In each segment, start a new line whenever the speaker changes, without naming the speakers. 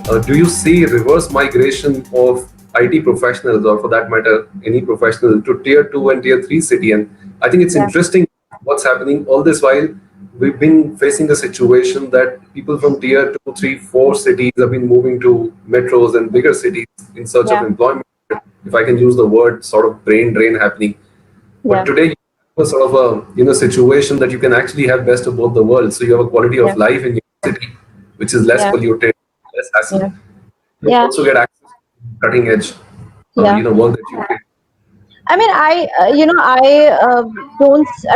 Do you see reverse migration of IT professionals, or for that matter, any professional, to tier 2 and tier 3 city? And I think it's
Yeah.
interesting what's happening. All this while, we've been facing a situation that people from tier 2, 3, 4 cities have been moving to metros and bigger cities in search of
Yeah.
employment. If I can use the word, sort of brain drain happening. But
Yeah.
today, you have a sort of a situation that you can actually have best of both the worlds. So you have a quality
Yeah.
of life in your city, which is less
Yeah.
polluted, less hassle.
Yeah.
You
Yeah.
also get access to cutting edge,
Yeah.
work that you can.
I mean, I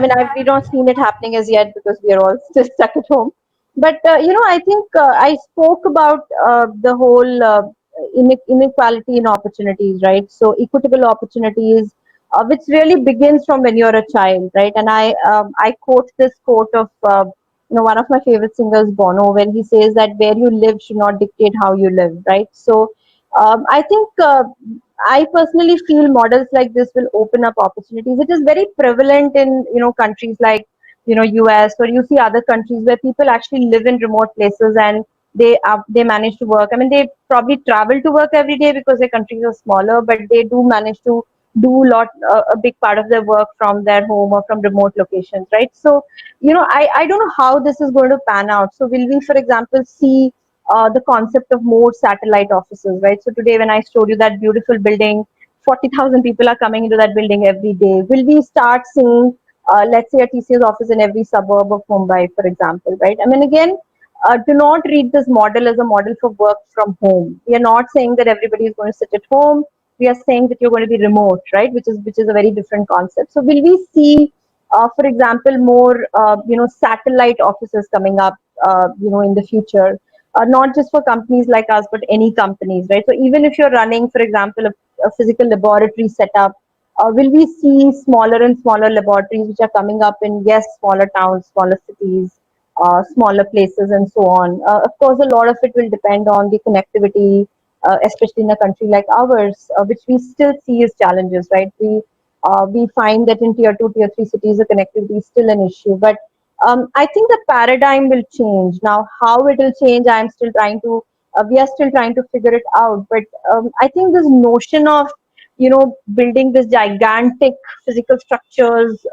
mean, we've not seen it happening as yet because we are all still stuck at home. But, I think I spoke about the whole inequality in opportunities, right? So, equitable opportunities, which really begins from when you're a child, right? And I quote this quote of, one of my favorite singers, Bono, when he says that where you live should not dictate how you live, right? So, I think I personally feel models like this will open up opportunities. It is very prevalent in countries like US, or you see other countries where people actually live in remote places and they manage to work. I mean, they probably travel to work every day because their countries are smaller, but they do manage to do a big part of their work from their home or from remote locations, right? So I don't know how this is going to pan out. So will we, for example, see the concept of more satellite offices, right? So today, when I showed you that beautiful building, 40,000 people are coming into that building every day. Will we start seeing, let's say, a TCS office in every suburb of Mumbai, for example, right? I mean, again, do not read this model as a model for work from home. We are not saying that everybody is going to sit at home. We are saying that you're going to be remote, right? Which is a very different concept. So will we see, for example, more satellite offices coming up, in the future? Not just for companies like us, but any companies, right? So even if you're running, for example, a physical laboratory setup, will we see smaller and smaller laboratories which are coming up in, yes, smaller towns, smaller cities, smaller places, and so on? Of course, a lot of it will depend on the connectivity, especially in a country like ours, which we still see as challenges, right? We find that in tier 2, tier 3 cities, the connectivity is still an issue. But I think the paradigm will change. Now, how it will change, we are still trying to figure it out. But I think this notion of, building this gigantic physical structures,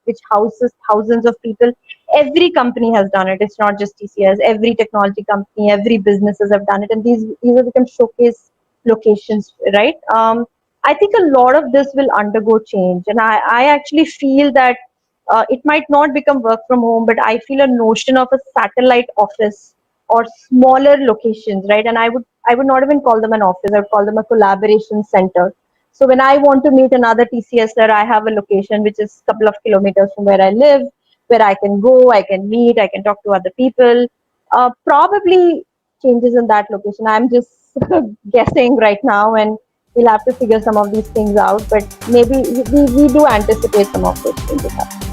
which houses thousands of people, every company has done it. It's not just TCS. Every technology company, every businesses have done it. And these have become showcase locations, right? I think a lot of this will undergo change. And I actually feel that it might not become work from home, but I feel a notion of a satellite office or smaller locations, right? And I would not even call them an office. I would call them a collaboration center. So when I want to meet another TCSer, I have a location which is a couple of kilometers from where I live, where I can go, I can meet, I can talk to other people. Probably changes in that location. I'm just guessing right now, and we'll have to figure some of these things out. But maybe we do anticipate some of those changes happening.